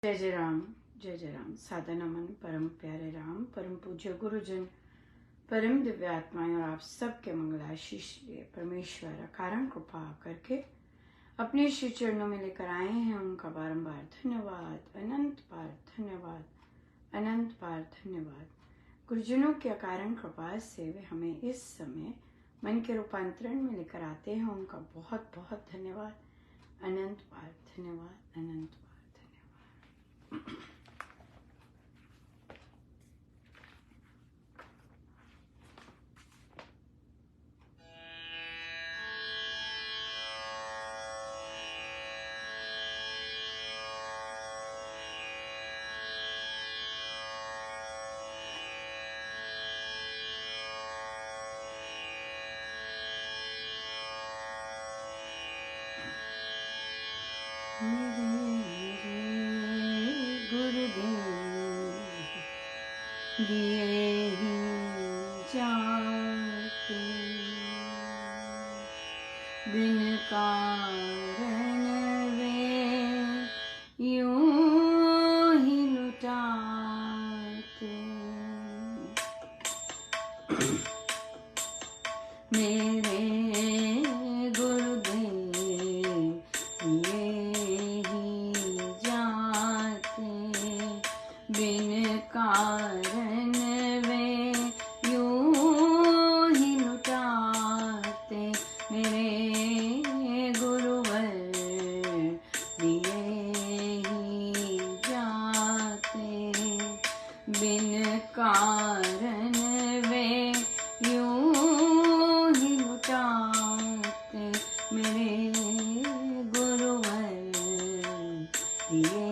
जय जय राम। सादर नमन परम प्यारे राम, परम पूज्य गुरुजन, परम दिव्य आत्माएं और आप सबके मंगलाशीष लिए परमेश्वर अकारण कृपा करके अपने श्री चरणों में लेकर आए हैं। उनका बारंबार धन्यवाद, अनंत बार धन्यवाद, अनंत बार धन्यवाद। गुरुजनों की अकारण कृपा से वे हमें इस समय मन के रूपांतरण में लेकर आते हैं। उनका बहुत बहुत धन्यवाद, अनंत बार धन्यवाद, अनंत बार धन्यवाद। दिए ही जाते बिन कारण वे यूं ही लुटाते। मेरे गुरुदेव दिए ही जाते बिन कारण वे यूं ही लुटाते। मेरे गुरुवर दिए ही जाते बिन कारण वे यूं ही लुटाते। मेरे गुरुवर दिए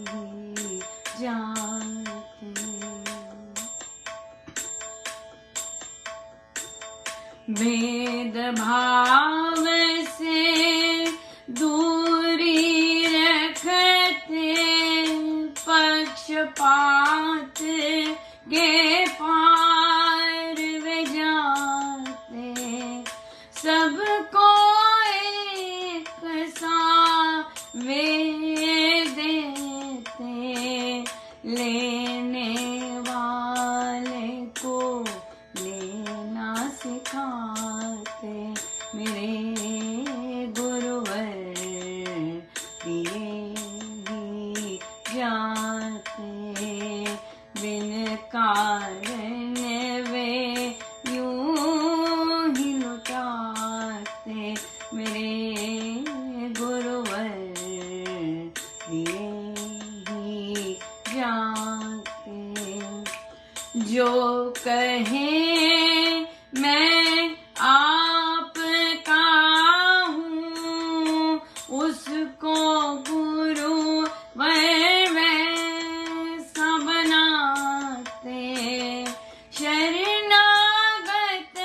ही जाते। भेदभाव से दूरी रखते, पक्षपात के पार वे जाते। सबको एक सा वे देते, लेने वाले को लेना सिखाते। मेरे गुरुवर दिए ही जाते बिन कारण वे यूं ही लुटाते। मेरे गुरुवर दिए ही जाते। जो कहे मैं आपका हूँ, उसको गुरु वैसा बनाते। शरणागत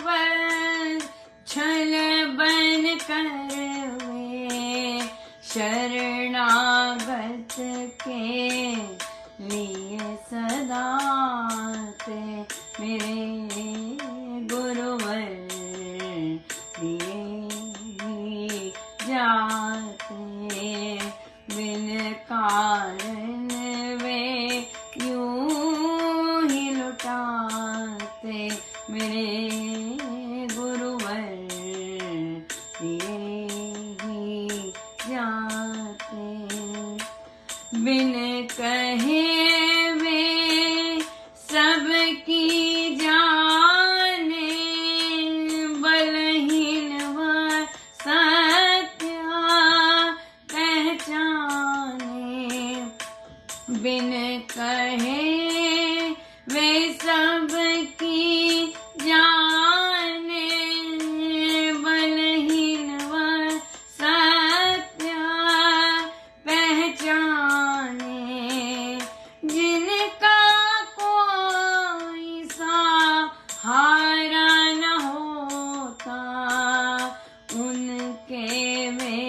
वत्सल बन कर वे शरणागत के लिए सदाते। मेरे गुरुवर दिए ही जाते बिन कारण वे यूं ही लुटाते। मेरे गुरुवर दिए ही जाते। बिन कहे वे सबकी जाने, बलहीन व सत्य पहचाने। बिन कहे वे सबकी जाने, बलहीन व सत्य पहचाने। जिनका कोई सहारा न होता, उनके वे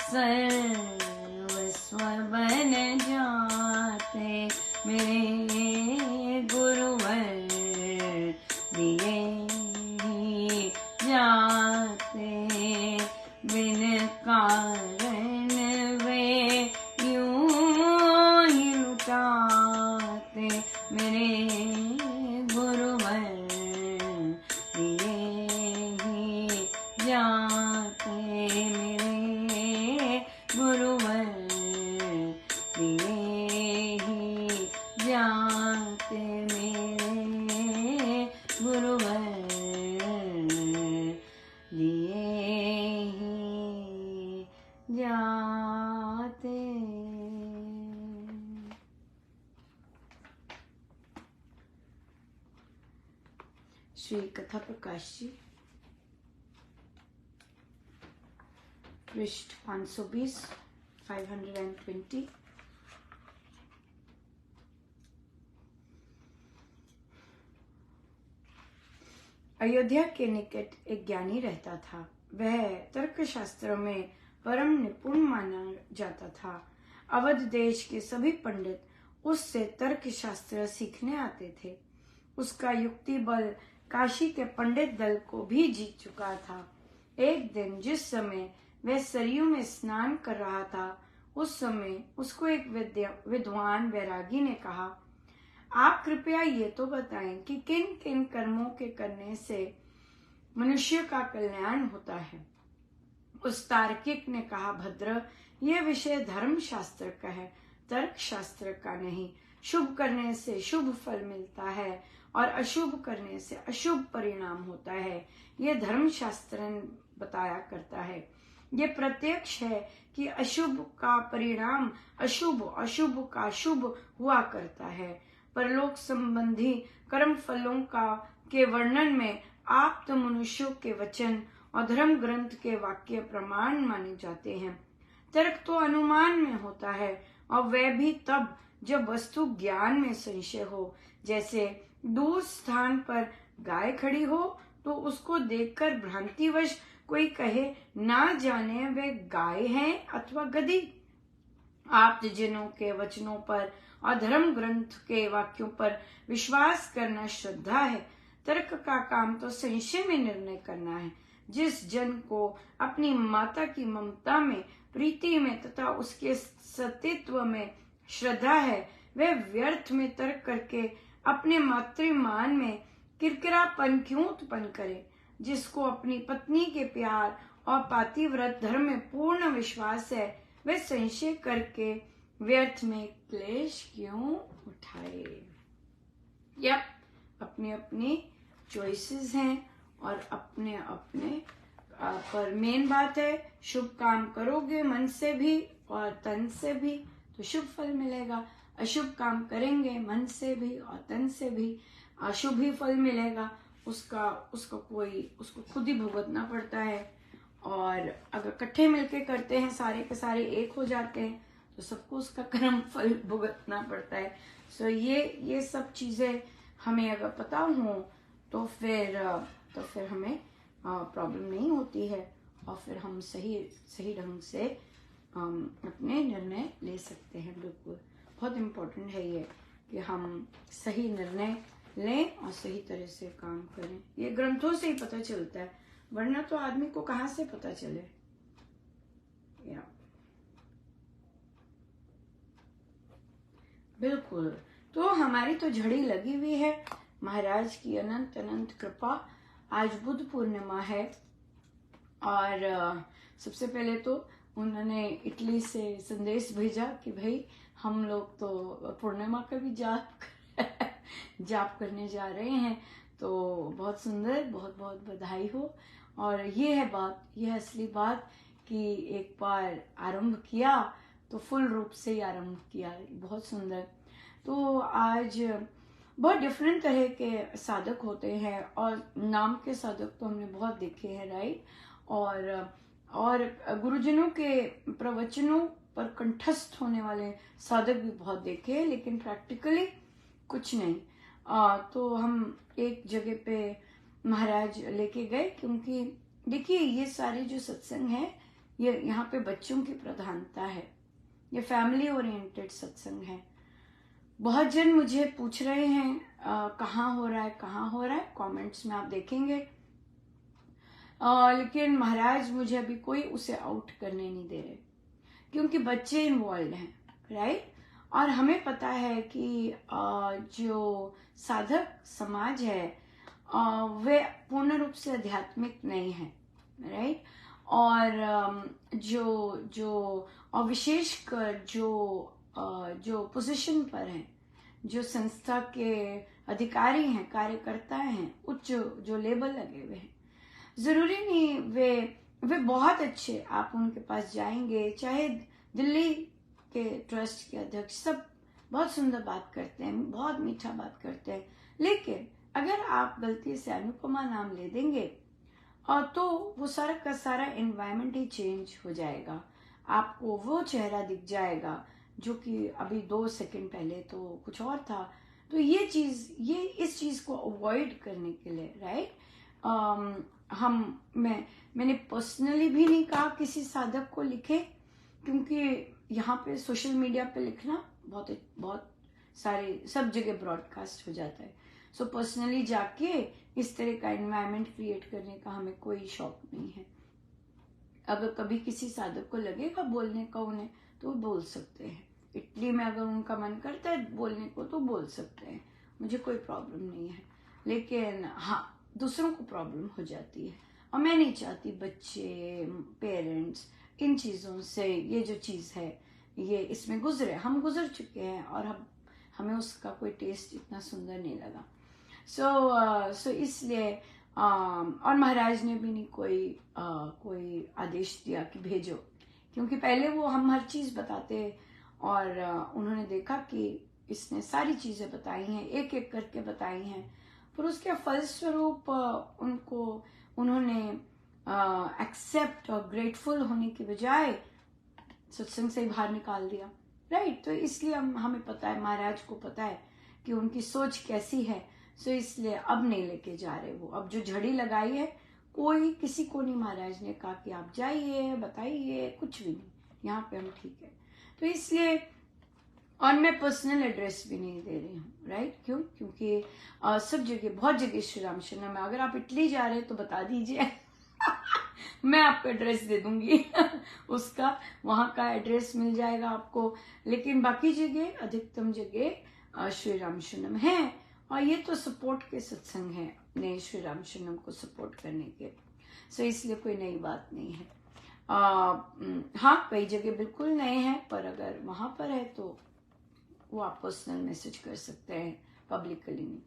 सर्वस्व बन जाते। मेरे गुरुवर दिए ही जाते बिन कारण वे यूं मेरे गुरुवर दिए ही जाते, मेरे गुरुवर दिए ही जाते, मेरे गुरुवर दिए ही जाते। श्री कथा प्रकाश जी, पृष्ठ 520, 520। अयोध्या के निकट एक ज्ञानी रहता था। वह तर्कशास्त्र में परम निपुण माना जाता था। अवध देश के सभी पंडित उससे तर्कशास्त्र सीखने आते थे। उसका युक्ति बल काशी के पंडित दल को भी जीत चुका था। एक दिन जिस समय वह सरयू में स्नान कर रहा था, उस समय उसको एक विद्वान वैरागी ने कहा, आप कृपया ये तो बताएं कि किन किन कर्मों के करने से मनुष्य का कल्याण होता है। उस तार्किक ने कहा, भद्र, यह विषय धर्म शास्त्र का है, तर्क शास्त्र का नहीं। शुभ करने से शुभ फल मिलता है और अशुभ करने से अशुभ परिणाम होता है, यह धर्म शास्त्र बताया करता है। ये प्रत्यक्ष है कि अशुभ का परिणाम अशुभ, अशुभ का शुभ हुआ करता है। परलोक संबंधी कर्म फलों के वर्णन में आप तो मनुष्यों के वचन और धर्म ग्रंथ के वाक्य प्रमाण माने जाते हैं। तर्क तो अनुमान में होता है, और वह भी तब जब वस्तु ज्ञान में संशय हो। जैसे दूर स्थान पर गाय खड़ी हो तो उसको देखकर भ्रांतिवश कोई कहे, ना जाने वे गाय है अथवा गधी। आप्तजनों के वचनों पर और धर्म ग्रंथ के वाक्यों पर विश्वास करना श्रद्धा है। तर्क का काम तो संशय में निर्णय करना है। जिस जन को अपनी माता की ममता में, प्रीति में तथा उसके सतीत्व में श्रद्धा है, वह व्यर्थ में तर्क करके अपने मातृमान में किरकिरापन क्यों उत्पन्न करे। जिसको अपनी पत्नी के प्यार और पातिव्रत धर्म में पूर्ण विश्वास है, वह संशय करके व्यर्थ में क्लेश क्यों उठाए। अपनी अपनी चॉइसेस हैं और अपने अपने पर मेन बात है, शुभ काम करोगे मन से भी और तन से भी तो शुभ फल मिलेगा। अशुभ काम करेंगे मन से भी और तन से भी अशुभ ही फल मिलेगा। उसको खुद ही भुगतना पड़ता है। और अगर इकट्ठे मिलके करते हैं, सारे के सारे एक हो जाते हैं, तो सबको उसका कर्म फल भुगतना पड़ता है। सो ये सब चीजें हमें अगर पता हो तो फिर हमें प्रॉब्लम नहीं होती है, और फिर हम सही ढंग से अपने निर्णय ले सकते हैं। बिल्कुल बहुत इम्पोर्टेंट है ये कि हम सही निर्णय लें और सही तरह से काम करें। ये ग्रंथों से ही पता चलता है, वरना तो आदमी को कहाँ से पता चले। बिल्कुल, तो हमारी तो झड़ी लगी हुई है। महाराज की अनंत अनंत कृपा। आज बुद्ध पूर्णिमा है, और सबसे पहले तो उन्होंने इटली से संदेश भेजा कि भाई हम लोग तो पूर्णिमा का भी जाप करने जा रहे हैं। तो बहुत सुंदर, बहुत बहुत बधाई हो। और ये है असली बात कि एक बार आरंभ किया तो फुल रूप से ही आरंभ किया। बहुत सुंदर। तो आज बहुत डिफरेंट तरह के साधक होते हैं, और नाम के साधक तो हमने बहुत देखे हैं, राइट। और गुरुजनों के प्रवचनों पर कंठस्थ होने वाले साधक भी बहुत देखे हैं, लेकिन प्रैक्टिकली कुछ नहीं। तो हम एक जगह पे महाराज लेके गए, क्योंकि देखिए ये सारे जो सत्संग है, ये यहाँ पे बच्चों की प्रधानता है, ये फैमिली ओरिएंटेड सत्संग है। बहुत जन मुझे पूछ रहे हैं कहाँ हो रहा है, कमेंट्स में आप देखेंगे। लेकिन महाराज मुझे अभी कोई उसे आउट करने नहीं दे रहे, क्योंकि बच्चे इन्वॉल्व हैं, राइट। और हमें पता है कि जो साधक समाज है वे पूर्ण रूप से आध्यात्मिक नहीं है, राइट। और जो जो और विशेषकर जो पोजीशन पर हैं, जो संस्था के अधिकारी हैं, कार्यकर्ता हैं, उच्च जो लेबल लगे हुए हैं, जरूरी नहीं वे बहुत अच्छे, आप उनके पास जाएंगे, चाहे दिल्ली के ट्रस्ट के अध्यक्ष, सब बहुत सुंदर बात करते हैं, बहुत मीठा बात करते हैं, लेकिन अगर आप गलती से अनुपमा नाम ले देंगे और तो वो सारा का सारा एनवायरनमेंट ही चेंज हो जाएगा, आपको वो चेहरा दिख जाएगा जो कि अभी 2 सेकंड पहले तो कुछ और था। तो ये इस चीज को अवॉइड करने के लिए, राइट, मैंने पर्सनली भी नहीं कहा किसी साधक को लिखे, क्योंकि यहाँ पे सोशल मीडिया पे लिखना बहुत सारे सब जगह ब्रॉडकास्ट हो जाता है। सो पर्सनली जाके इस तरह का एनवायरनमेंट क्रिएट करने का हमें कोई शौक नहीं है। अगर कभी किसी साधक को लगेगा बोलने का उन्हें, तो वो बोल सकते हैं। इटली में अगर उनका मन करता है बोलने को तो बोल सकते हैं, मुझे कोई प्रॉब्लम नहीं है। लेकिन हाँ, दूसरों को प्रॉब्लम हो जाती है और मैं नहीं चाहती बच्चे, पेरेंट्स इन चीज़ों से, ये जो चीज़ है ये इसमें हम गुजर चुके हैं और हमें उसका कोई टेस्ट इतना सुंदर नहीं लगा। सो इसलिए और महाराज ने भी नहीं कोई आदेश दिया कि भेजो, क्योंकि पहले वो हम हर चीज़ बताते और उन्होंने देखा कि इसने सारी चीज़ें बताई हैं, एक एक करके बताई हैं, पर उसके फलस्वरूप उन्होंने एक्सेप्ट और ग्रेटफुल होने की बजाय सत्संग से ही बाहर निकाल दिया, राइट। तो इसलिए हमें पता है, महाराज को पता है कि उनकी सोच कैसी है। सो इसलिए अब नहीं लेके जा रहे वो। अब जो झड़ी लगाई है, किसी को नहीं महाराज ने कहा कि आप जाइए बताइए, कुछ भी नहीं, यहाँ पे हम ठीक है। तो इसलिए और मैं पर्सनल एड्रेस भी नहीं दे रही हूँ, राइट। क्यों? क्योंकि सब जगह, बहुत जगह श्री राम शरणम है। अगर आप इटली जा रहे हैं तो बता दीजिए मैं आपको एड्रेस दे दूंगी उसका, वहां का एड्रेस मिल जाएगा आपको। लेकिन बाकी जगह, अधिकतम जगह श्री राम शरणम है, और ये तो सपोर्ट के सत्संग है अपने श्री राम शरणम को सपोर्ट करने के। सो इसलिए कोई नई बात नहीं है। हाँ, कई जगह बिल्कुल नए हैं, पर अगर वहां पर है तो वो आप पर्सनल मैसेज कर सकते हैं, पब्लिकली नहीं।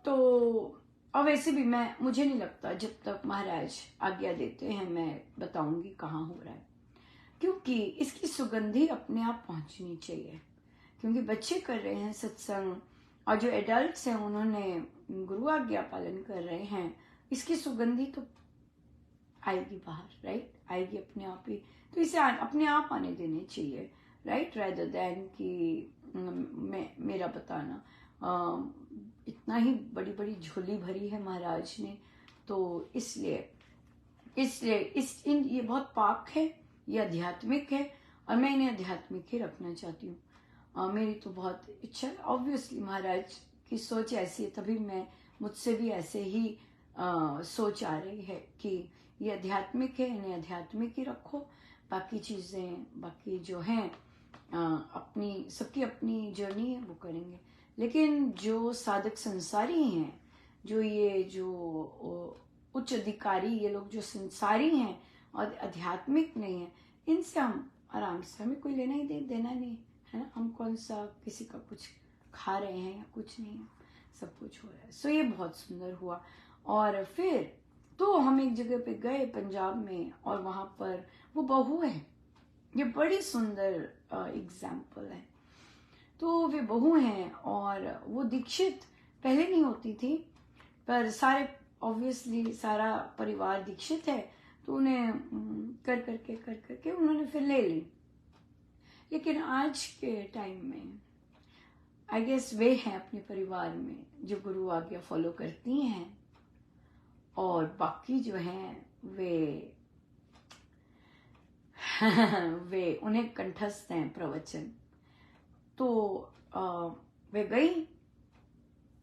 तो और वैसे भी मुझे नहीं लगता जब तक महाराज आज्ञा देते हैं मैं बताऊंगी कहाँ हो रहा है, क्योंकि इसकी सुगंधी अपने आप पहुंचनी चाहिए। क्योंकि बच्चे कर रहे हैं सत्संग और जो एडल्ट्स हैं उन्होंने गुरु आज्ञा पालन कर रहे हैं, इसकी सुगंधी तो आएगी बाहर, राइट, आएगी अपने आप ही। तो इसे अपने आप आने देने चाहिए, राइट, रादर देन कि मेरा बताना। इतना ही बड़ी बड़ी झोली भरी है महाराज ने, तो इसलिए ये बहुत पाक है, ये आध्यात्मिक है, और मैं इन्हें आध्यात्मिक ही रखना चाहती हूँ। मेरी तो बहुत इच्छा है। ऑब्वियसली महाराज की सोच ऐसी है, तभी मुझसे भी ऐसे ही सोच आ रही है कि ये आध्यात्मिक है, इन्हें आध्यात्मिक ही रखो, बाकी चीजें, बाकी जो हैं सबकी अपनी जर्नी है, वो करेंगे। लेकिन जो साधक संसारी हैं, जो उच्च अधिकारी, ये लोग जो संसारी हैं और आध्यात्मिक नहीं है, इनसे हम आराम से, हमें कोई लेना ही देना नहीं है ना। हम कौन सा किसी का कुछ खा रहे हैं या कुछ नहीं, सब कुछ हो रहा है। सो ये बहुत सुंदर हुआ। और फिर तो हम एक जगह पे गए पंजाब में, और वहां पर वो बहू है, ये बड़ी सुंदर एग्जाम्पल है। तो वे बहू हैं और वो दीक्षित पहले नहीं होती थी, पर ऑब्वियसली सारा परिवार दीक्षित है, तो उन्हें कर करके उन्होंने फिर ले ली। लेकिन आज के टाइम में आई गेस वे हैं अपने परिवार में जो गुरु आज्ञा फॉलो करती हैं, और बाकी जो हैं वे उन्हें कंठस्थ हैं प्रवचन। तो वे गई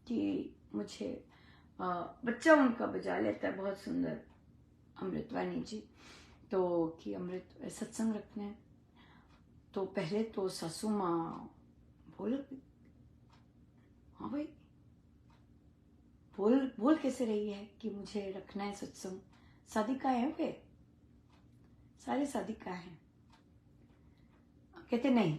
कि मुझे बच्चा उनका बजा लेता है बहुत सुंदर, अमृतवाणी जी, तो कि अमृत सत्संग रखना है। तो पहले तो सासू माँ बोल, हाँ भाई बोल बोल कैसे रही है कि मुझे रखना है सत्संग, शादी का है वे, सारे शादी का है। कहते नहीं,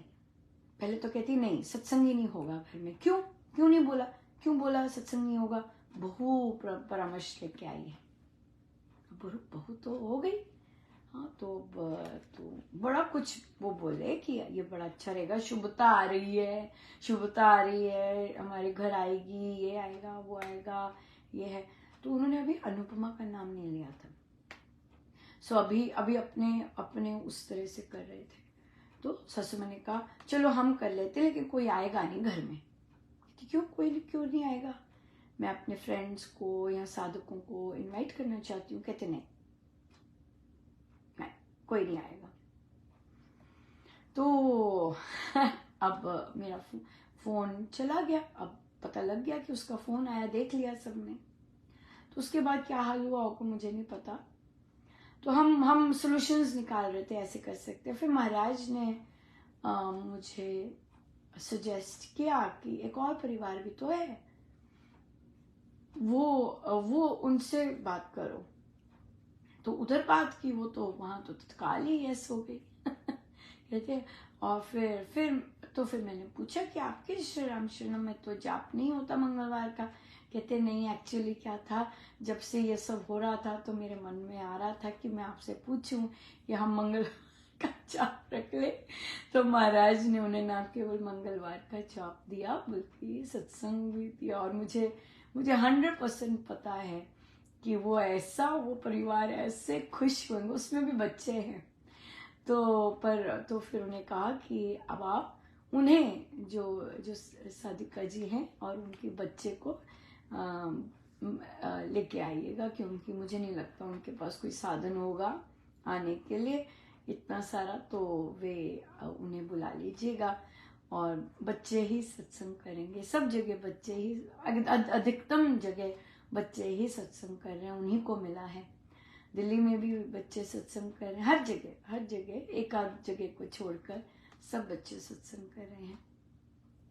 पहले तो कहती नहीं सत्संग ही नहीं होगा घर में। क्यों क्यों नहीं बोला, क्यों बोला सत्संग नहीं होगा? बहू परामर्श लेके आई है। बहू तो हो गई, हाँ तो बड़ा कुछ वो बोले कि ये बड़ा अच्छा रहेगा, शुभता आ रही है, शुभता आ रही है, हमारे घर आएगी, ये आएगा वो आएगा, ये है। तो उन्होंने अभी अनुपमा का नाम नहीं लिया था। सो अभी अपने अपने उस तरह से कर रहे थे। तो ससुर ने कहा चलो हम कर लेते, लेकिन कोई आएगा नहीं घर में। क्यों क्यों नहीं आएगा? मैं अपने फ्रेंड्स को या साधकों को इनवाइट करना चाहती हूँ। कहते नहीं कोई नहीं आएगा। तो अब मेरा फोन चला गया, अब पता लग गया कि उसका फोन आया, देख लिया सबने। तो उसके बाद क्या हाल हुआ होगा मुझे नहीं पता। तो हम सॉल्यूशंस निकाल रहे थे, ऐसे कर सकते। फिर महाराज ने मुझे सजेस्ट किया कि एक और परिवार भी तो है, वो उनसे बात करो। तो उधर बात की, वो तो वहां तो तत्काल ही यस हो गई। कहते और फिर मैंने पूछा कि आपके रामशरणम में तो जाप नहीं होता मंगलवार का? कहते नहीं, एक्चुअली क्या था, जब से ये सब हो रहा था तो मेरे मन में आ रहा था कि मैं आपसे पूछूं कि हम मंगलवार का जाप रख ले। तो महाराज ने उन्हें ना केवल मंगलवार का जाप दिया बल्कि सत्संग भी दिया। और मुझे 100% पता है कि वो परिवार ऐसे खुश होंगे, उसमें भी बच्चे हैं। तो फिर उन्हें कहा कि अब आप उन्हें जो सादिका जी हैं और उनके बच्चे को लेके आइएगा, क्योंकि मुझे नहीं लगता उनके पास कोई साधन होगा आने के लिए इतना सारा। तो वे उन्हें बुला लीजिएगा और बच्चे ही सत्संग करेंगे। सब जगह बच्चे ही, अधिकतम जगह बच्चे ही सत्संग कर रहे हैं, उन्हीं को मिला है। दिल्ली में भी बच्चे सत्संग कर रहे हैं, हर जगह एक आध जगह को छोड़कर सब बच्चे सत्संग कर रहे हैं।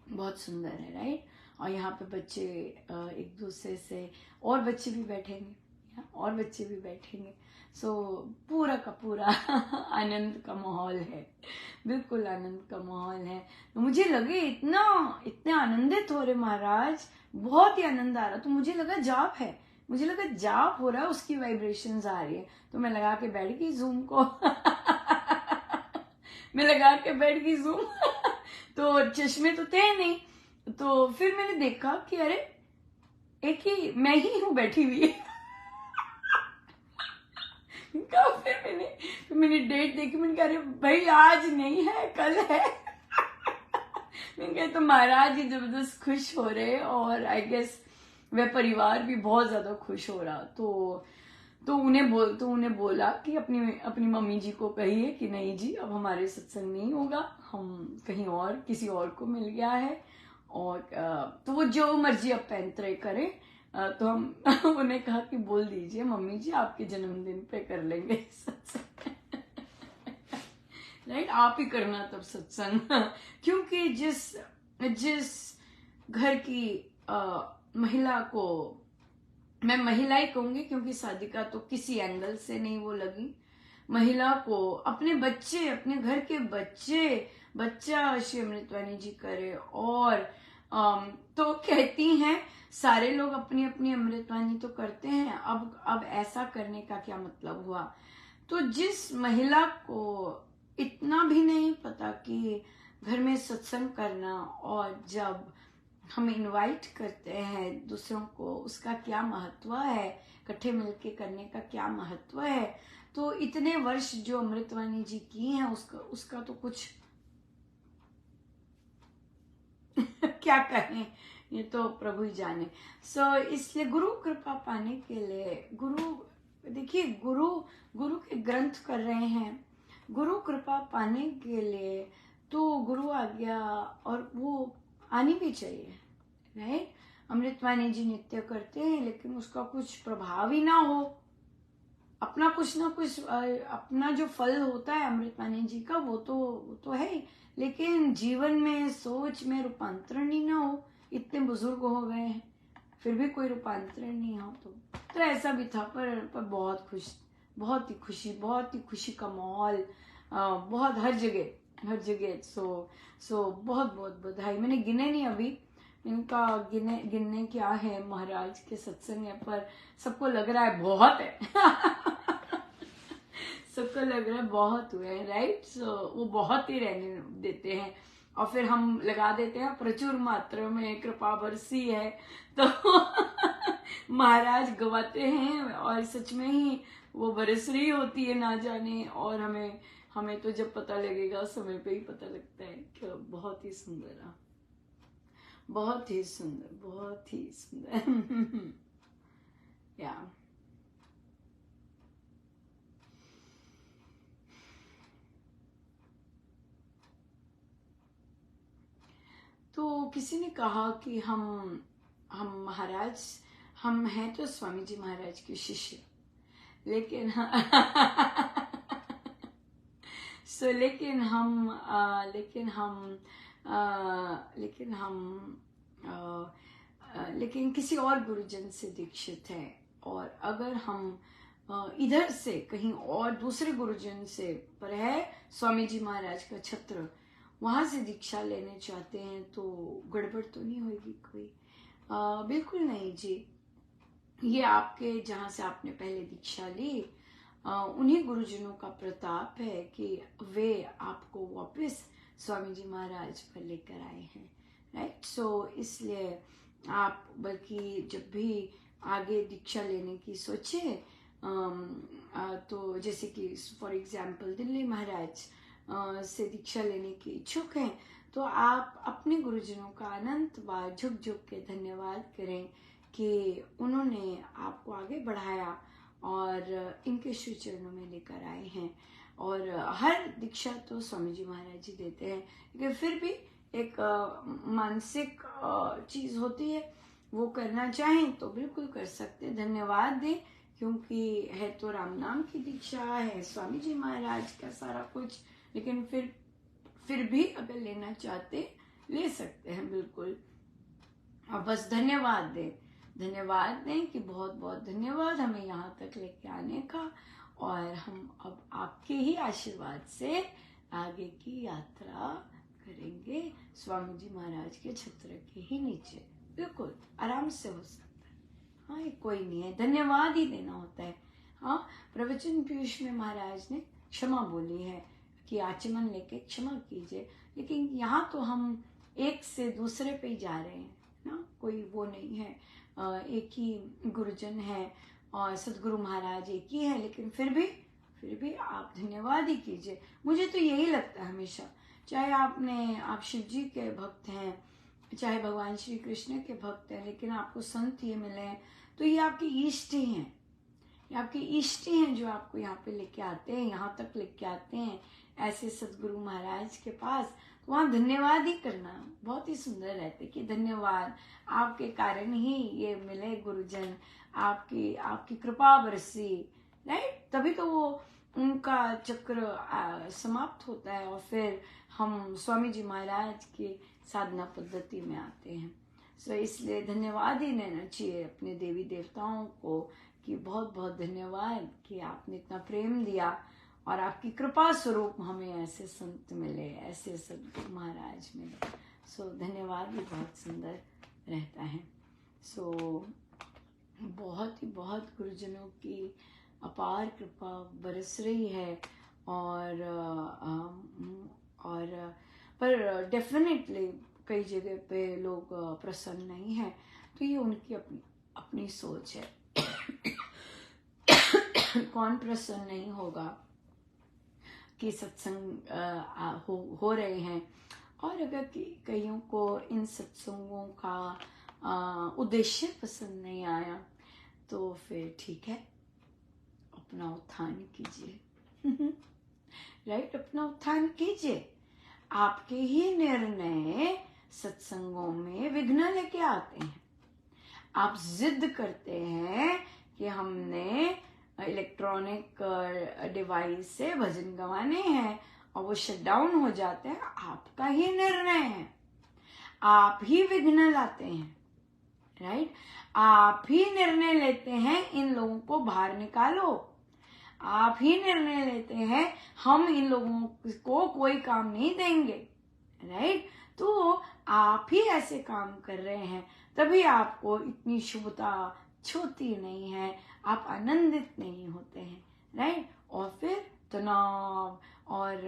बहुत सुंदर है, राइट? और यहाँ पे बच्चे एक दूसरे से, और बच्चे भी बैठेंगे, सो पूरा का पूरा आनंद का माहौल है, बिल्कुल आनंद का माहौल है। तो मुझे लगे इतने आनंदित हो रहे महाराज, बहुत ही आनंद आ रहा। तो मुझे लगा जाप है, मुझे लगा जाप हो रहा है, उसकी वाइब्रेशंस आ रही है। तो मैं लगा के बैठ गई जूम को मैं लगा के बैठ गई जूम तो चश्मे तो थे नहीं। तो फिर मैंने देखा कि अरे एक ही मैं ही हूं बैठी हुई फिर मैंने डेट देखी, मैंने कहा अरे भाई आज नहीं है कल है मैंने कहा तो महाराज जी जबरदस्त खुश हो रहे, और आई गेस वह परिवार भी बहुत ज्यादा खुश हो रहा। तो उन्हें बोला कि अपनी मम्मी जी को कहिए कि नहीं जी अब हमारे सत्संग नहीं होगा, हम कहीं और किसी और को मिल गया है, और तो वो जो मर्जी अब पैंतरे करे। तो हम उन्हें कहा कि बोल दीजिए मम्मी जी आपके जन्मदिन पे कर लेंगे सत्संग राइट, आप ही करना तब सत्संग क्योंकि जिस घर की महिला को, मैं महिला ही कहूंगी क्योंकि साधिका तो किसी एंगल से नहीं वो लगी, महिला को अपने बच्चे, अपने घर के बच्चा श्री अमृतवाणी जी करे। और तो कहती हैं सारे लोग अपनी अपनी अमृतवाणी तो करते हैं, अब ऐसा करने का क्या मतलब हुआ? तो जिस महिला को इतना भी नहीं पता कि घर में सत्संग करना और जब हम इनवाइट करते हैं दूसरों को उसका क्या महत्व है, इकट्ठे मिलके करने का क्या महत्व है, तो इतने वर्ष जो अमृतवाणी जी की हैं उसका तो कुछ क्या कहें, ये तो प्रभु ही जाने। इसलिए गुरु कृपा पाने के लिए देखिए गुरु के ग्रंथ कर रहे हैं, गुरु कृपा पाने के लिए तो गुरु आज्ञा और वो आनी भी चाहिए, राइट? अमृतवाणी जी नित्य करते हैं लेकिन उसका कुछ प्रभाव ही ना हो अपना कुछ ना कुछ अपना जो फल होता है अमृतवाणी जी का वो तो है ही, लेकिन जीवन में सोच में रूपांतरण ही ना हो। इतने बुजुर्ग हो गए हैं फिर भी कोई रूपांतरण नहीं हो तो ऐसा भी था। पर बहुत ही खुशी का माहौल, बहुत हर जगह। सो बहुत बहुत बधाई। मैंने गिने नहीं अभी, इनका गिनने क्या है, महाराज के सत्संग है, पर सबको लग रहा है बहुत है सबको लग रहा है बहुत हुए हैं, राइट। सो वो बहुत ही रहने देते हैं और फिर हम लगा देते हैं प्रचुर मात्रा में कृपा बरसी है तो महाराज गवाते हैं और सच में ही वो बरस रही होती है ना जाने। और हमें तो जब पता लगेगा समय पे ही पता लगता है कि बहुत ही सुंदर, बहुत ही सुंदर या तो किसी ने कहा कि हम महाराज, हम हैं तो स्वामी जी महाराज के शिष्य, लेकिन लेकिन लेकिन किसी और गुरुजन से दीक्षित है। और अगर हम इधर से कहीं और दूसरे गुरुजन से पर है स्वामी जी महाराज का छत्र, वहां से दीक्षा लेने चाहते हैं तो गड़बड़ तो नहीं होगी कोई? बिल्कुल नहीं जी। ये आपके जहां से आपने पहले दीक्षा ली उन्हीं गुरुजनों का प्रताप है कि वे आपको वापस स्वामी जी महाराज पर लेकर आए हैं, राइट। सो इसलिए आप बल्कि जब भी आगे दीक्षा लेने की सोचे तो जैसे कि फॉर एग्जाम्पल दिल्ली महाराज से दीक्षा लेने की इच्छुक हैं तो आप अपने गुरुजनों का अनंत बार झुक झुक के धन्यवाद करें कि उन्होंने आपको आगे बढ़ाया और इनके श्री चरणों में लेकर आए हैं। और हर दीक्षा तो स्वामी जी महाराज जी देते हैं, लेकिन फिर भी एक मानसिक चीज होती है, वो करना चाहें तो बिल्कुल कर सकते हैं, धन्यवाद दें, क्योंकि है तो राम नाम की दीक्षा है, स्वामी जी महाराज का सारा कुछ। लेकिन फिर भी अगर लेना चाहते ले सकते हैं बिल्कुल। और बस धन्यवाद दें कि बहुत बहुत धन्यवाद हमें यहाँ तक लेके आने का, और हम अब आपके ही आशीर्वाद से आगे की यात्रा करेंगे स्वामी जी महाराज के छत्र के ही नीचे। बिल्कुल आराम से हो सकता है। हाँ, ये कोई नहीं है, धन्यवाद ही देना होता है। हाँ, प्रवचन पीयूष में महाराज ने क्षमा बोली है कि आचमन लेके क्षमा कीजिए, लेकिन यहाँ तो हम एक से दूसरे पे ही जा रहे हैं ना, कोई वो नहीं है। एक ही गुरुजन है और सदगुरु महाराज एक ही है, लेकिन फिर भी आप धन्यवाद ही कीजिए। मुझे तो यही लगता है हमेशा, चाहे आप शिव जी के भक्त हैं, चाहे भगवान श्री कृष्ण के भक्त हैं, लेकिन आपको संत ये मिले तो ये आपके इष्ट ही हैं, ये आपके इष्ट ही हैं जो आपको यहाँ पे लेके आते हैं, यहाँ तक लेके आते हैं ऐसे सदगुरु महाराज के पास। तो वहाँ धन्यवाद ही करना बहुत ही सुंदर रहते कि धन्यवाद, आपके कारण ही ये मिले गुरुजन, आपकी कृपा बरसी, राइट। तभी तो वो उनका चक्र समाप्त होता है और फिर हम स्वामी जी महाराज की साधना पद्धति में आते हैं। सो इसलिए धन्यवाद ही देना चाहिए अपने देवी देवताओं को कि बहुत बहुत धन्यवाद कि आपने इतना प्रेम दिया और आपकी कृपा स्वरूप हमें ऐसे संत मिले, ऐसे सदगुरु महाराज मिले। सो धन्यवाद भी बहुत सुंदर रहता है। सो बहुत गुरुजनों की अपार कृपा बरस रही है पर डेफिनेटली कई जगह पे लोग प्रसन्न नहीं है, तो ये उनकी अपनी सोच है। कौन प्रसन्न नहीं होगा कि सत्संग हो रहे हैं, और अगर कईयों को इन सत्संगों का उद्देश्य पसंद नहीं आया तो फिर ठीक है, अपना उत्थान कीजिए राइट, अपना उत्थान कीजिए। आपके ही निर्णय सत्संगों में विघ्न लेके आते हैं। आप जिद करते हैं कि हमने इलेक्ट्रॉनिक डिवाइस से भजन गवाने हैं और वो शट डाउन हो जाते हैं, आपका ही निर्णय है। आप ही विघ्न लाते हैं, राइट? आप ही निर्णय लेते हैं इन लोगों को बाहर निकालो। आप ही निर्णय लेते हैं हम इन लोगों को कोई काम नहीं देंगे, राइट? तो आप ही ऐसे काम कर रहे हैं, तभी आपको इतनी शुभता छूती नहीं है, आप आनंदित नहीं होते हैं, राइट? और फिर तनाव और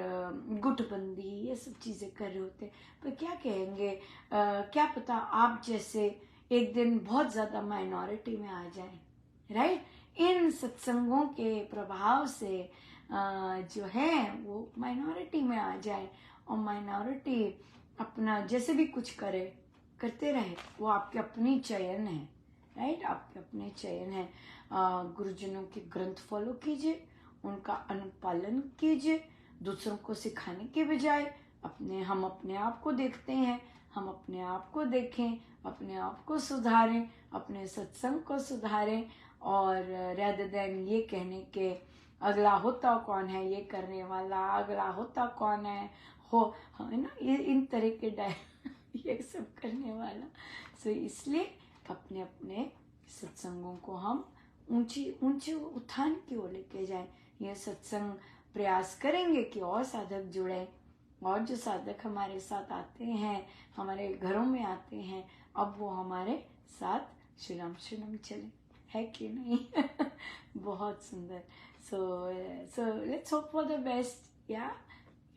गुटबंदी ये सब चीजें कर रहे होते हैं। पर क्या कहेंगे, क्या पता आप जैसे एक दिन बहुत ज्यादा माइनॉरिटी में आ जाए, राइट? इन सत्संगों के प्रभाव से जो है वो माइनॉरिटी में आ जाए और माइनॉरिटी अपना जैसे भी कुछ करते रहे, वो आपके अपनी चयन है, राइट? आपके अपने चयन है। गुरुजनों के ग्रंथ फॉलो कीजिए, उनका अनुपालन कीजिए, दूसरों को सिखाने के बजाय हम अपने आप को देखते हैं, हम अपने आप को देखें, अपने आप को सुधारें, अपने सत्संग को सुधारें, और रेदर देन ये कहने के अगला होता कौन है, ये करने वाला अगला होता कौन है, है ना, ये इन तरह के ये सब करने वाला। सो इसलिए अपने अपने सत्संगों को हम ऊंचे उत्थान की ओर लेके जाए। ये सत्संग प्रयास करेंगे कि और साधक जुड़े, और जो साधक हमारे साथ आते हैं, हमारे घरों में आते हैं, अब वो हमारे साथ शुलम चले, है कि नहीं? बहुत सुंदर। So let's hope for the best. Yeah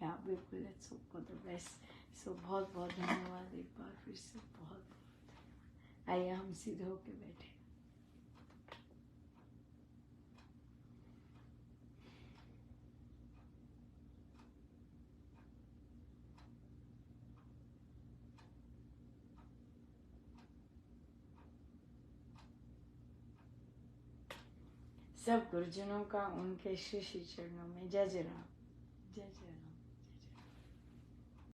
बिल्कुल, let's hope for the best. So बहुत बहुत धन्यवाद एक बार फिर से, बहुत बहुत। आइए हम सीधे होके बैठे। सब गुरुजनों का उनके श्री श्री चरणों में जय जय राम, जय जय राम।